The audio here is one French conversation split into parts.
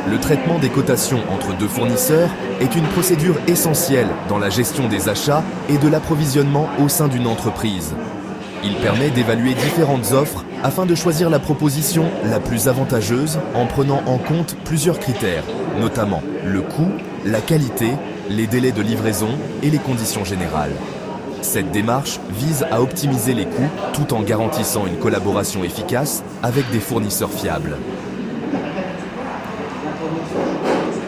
Le traitement des cotations entre deux fournisseurs est une procédure essentielle dans la gestion des achats et de l'approvisionnement au sein d'une entreprise. Il permet d'évaluer différentes offres afin de choisir la proposition la plus avantageuse en prenant en compte plusieurs critères, notamment le coût, la qualité, les délais de livraison et les conditions générales. Cette démarche vise à optimiser les coûts tout en garantissant une collaboration efficace avec des fournisseurs fiables.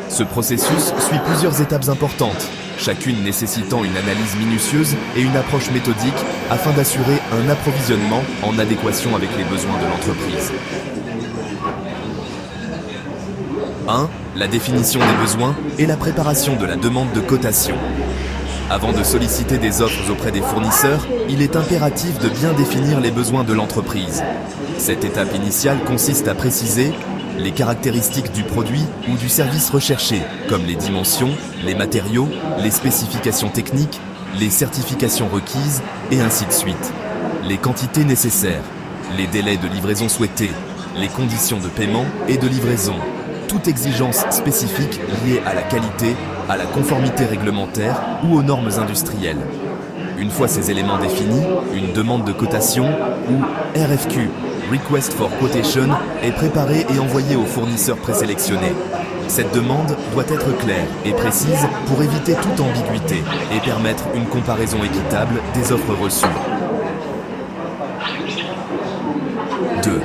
Ce processus suit plusieurs étapes importantes, chacune nécessitant une analyse minutieuse et une approche méthodique afin d'assurer un approvisionnement en adéquation avec les besoins de l'entreprise. 1. La définition des besoins et la préparation de la demande de cotation. Avant de solliciter des offres auprès des fournisseurs, il est impératif de bien définir les besoins de l'entreprise. Cette étape initiale consiste à préciser les caractéristiques du produit ou du service recherché, comme les dimensions, les matériaux, les spécifications techniques, les certifications requises, et ainsi de suite. Les quantités nécessaires, les délais de livraison souhaités, les conditions de paiement et de livraison, toute exigence spécifique liée à la qualité, à la conformité réglementaire ou aux normes industrielles. Une fois ces éléments définis, une demande de cotation, ou RFQ, Request for Quotation, est préparée et envoyée aux fournisseurs présélectionnés. Cette demande doit être claire et précise pour éviter toute ambiguïté et permettre une comparaison équitable des offres reçues. 2.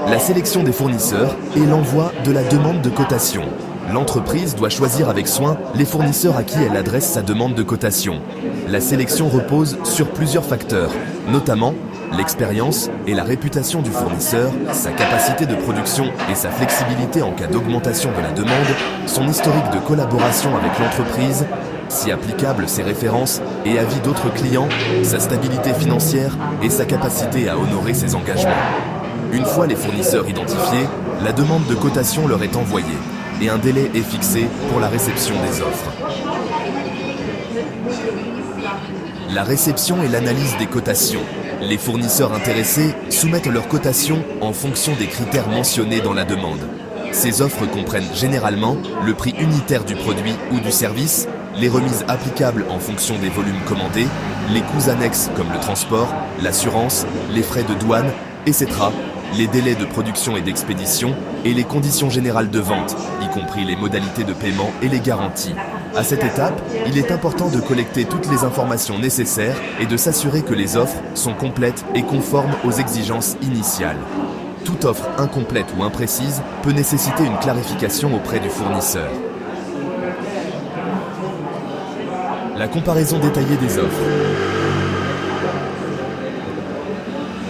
La sélection des fournisseurs et l'envoi de la demande de cotation. L'entreprise doit choisir avec soin les fournisseurs à qui elle adresse sa demande de cotation. La sélection repose sur plusieurs facteurs, notamment l'expérience et la réputation du fournisseur, sa capacité de production et sa flexibilité en cas d'augmentation de la demande, son historique de collaboration avec l'entreprise, si applicable ses références et avis d'autres clients, sa stabilité financière et sa capacité à honorer ses engagements. Une fois les fournisseurs identifiés, la demande de cotation leur est envoyée et un délai est fixé pour la réception des offres. La réception et l'analyse des cotations. Les fournisseurs intéressés soumettent leurs cotations en fonction des critères mentionnés dans la demande. Ces offres comprennent généralement le prix unitaire du produit ou du service, les remises applicables en fonction des volumes commandés, les coûts annexes comme le transport, l'assurance, les frais de douane, etc., les délais de production et d'expédition et les conditions générales de vente, y compris les modalités de paiement et les garanties. À cette étape, il est important de collecter toutes les informations nécessaires et de s'assurer que les offres sont complètes et conformes aux exigences initiales. Toute offre incomplète ou imprécise peut nécessiter une clarification auprès du fournisseur. La comparaison détaillée des offres.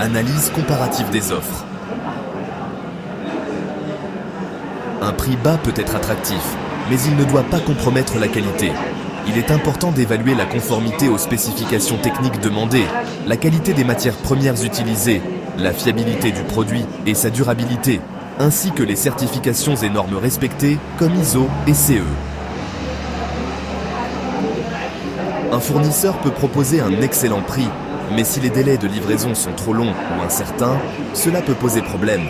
Analyse comparative des offres. Un prix bas peut être attractif, mais il ne doit pas compromettre la qualité. Il est important d'évaluer la conformité aux spécifications techniques demandées, la qualité des matières premières utilisées, la fiabilité du produit et sa durabilité, ainsi que les certifications et normes respectées comme ISO et CE. Un fournisseur peut proposer un excellent prix, mais si les délais de livraison sont trop longs ou incertains, cela peut poser problème.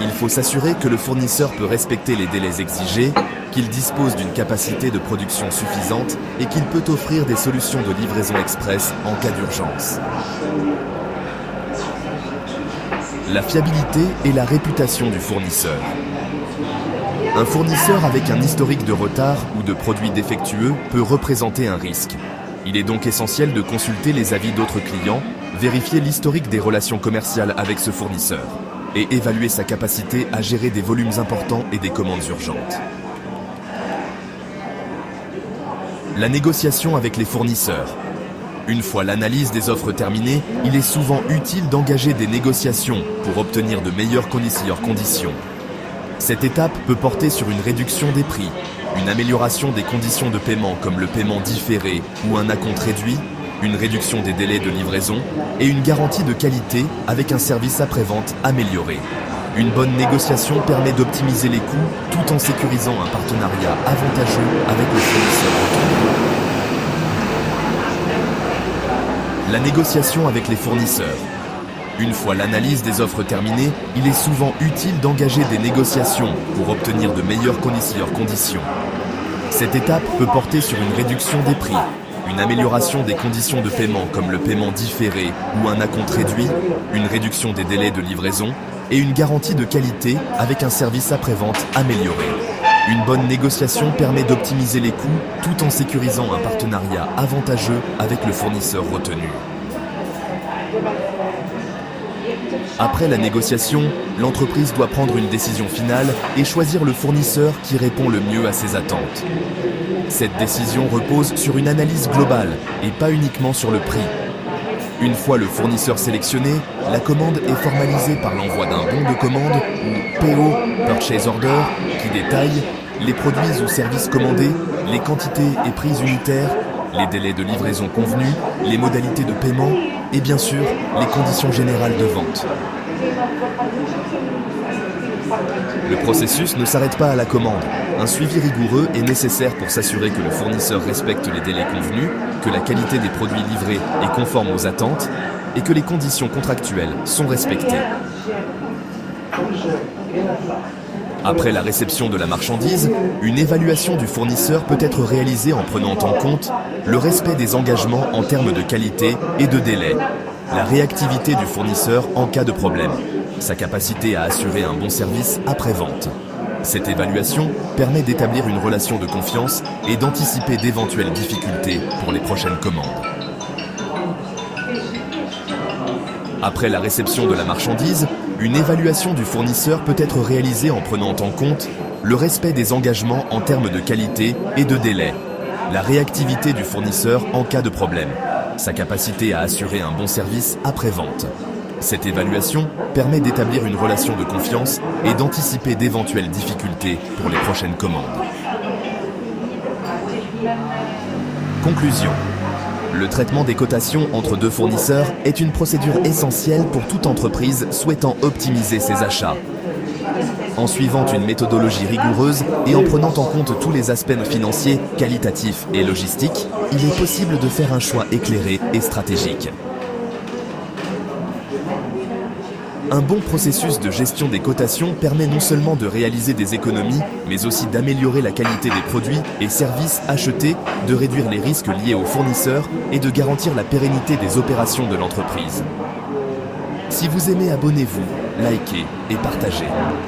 Il faut s'assurer que le fournisseur peut respecter les délais exigés, qu'il dispose d'une capacité de production suffisante et qu'il peut offrir des solutions de livraison express en cas d'urgence. La fiabilité et la réputation du fournisseur. Un fournisseur avec un historique de retard ou de produits défectueux peut représenter un risque. Il est donc essentiel de consulter les avis d'autres clients, vérifier l'historique des relations commerciales avec ce fournisseur et évaluer sa capacité à gérer des volumes importants et des commandes urgentes. La négociation avec les fournisseurs. Une fois l'analyse des offres terminée, il est souvent utile d'engager des négociations pour obtenir de meilleures conditions. Cette étape peut porter sur une réduction des prix, une amélioration des conditions de paiement comme le paiement différé ou un acompte réduit, une réduction des délais de livraison et une garantie de qualité avec un service après-vente amélioré. Une bonne négociation permet d'optimiser les coûts tout en sécurisant un partenariat avantageux avec le fournisseur. La négociation avec les fournisseurs. Une fois l'analyse des offres terminée, il est souvent utile d'engager des négociations pour obtenir de meilleures conditions. Cette étape peut porter sur une réduction des prix, une amélioration des conditions de paiement comme le paiement différé ou un acompte réduit, une réduction des délais de livraison et une garantie de qualité avec un service après-vente amélioré. Une bonne négociation permet d'optimiser les coûts tout en sécurisant un partenariat avantageux avec le fournisseur retenu. Après la négociation, l'entreprise doit prendre une décision finale et choisir le fournisseur qui répond le mieux à ses attentes. Cette décision repose sur une analyse globale et pas uniquement sur le prix. Une fois le fournisseur sélectionné, la commande est formalisée par l'envoi d'un bon de commande ou PO, Purchase Order, qui détaille les produits ou services commandés, les quantités et prix unitaires, les délais de livraison convenus, les modalités de paiement et bien sûr les conditions générales de vente. Le processus ne s'arrête pas à la commande. Un suivi rigoureux est nécessaire pour s'assurer que le fournisseur respecte les délais convenus, que la qualité des produits livrés est conforme aux attentes et que les conditions contractuelles sont respectées. Après la réception de la marchandise, une évaluation du fournisseur peut être réalisée en prenant en compte le respect des engagements en termes de qualité et de délai, la réactivité du fournisseur en cas de problème, sa capacité à assurer un bon service après-vente. Cette évaluation permet d'établir une relation de confiance et d'anticiper d'éventuelles difficultés pour les prochaines commandes. Après la réception de la marchandise, une évaluation du fournisseur peut être réalisée en prenant en compte le respect des engagements en termes de qualité et de délai, la réactivité du fournisseur en cas de problème, sa capacité à assurer un bon service après-vente. Cette évaluation permet d'établir une relation de confiance et d'anticiper d'éventuelles difficultés pour les prochaines commandes. Conclusion. Le traitement des cotations entre deux fournisseurs est une procédure essentielle pour toute entreprise souhaitant optimiser ses achats. En suivant une méthodologie rigoureuse et en prenant en compte tous les aspects financiers, qualitatifs et logistiques, il est possible de faire un choix éclairé et stratégique. Un bon processus de gestion des cotations permet non seulement de réaliser des économies, mais aussi d'améliorer la qualité des produits et services achetés, de réduire les risques liés aux fournisseurs et de garantir la pérennité des opérations de l'entreprise. Si vous aimez, abonnez-vous, likez et partagez.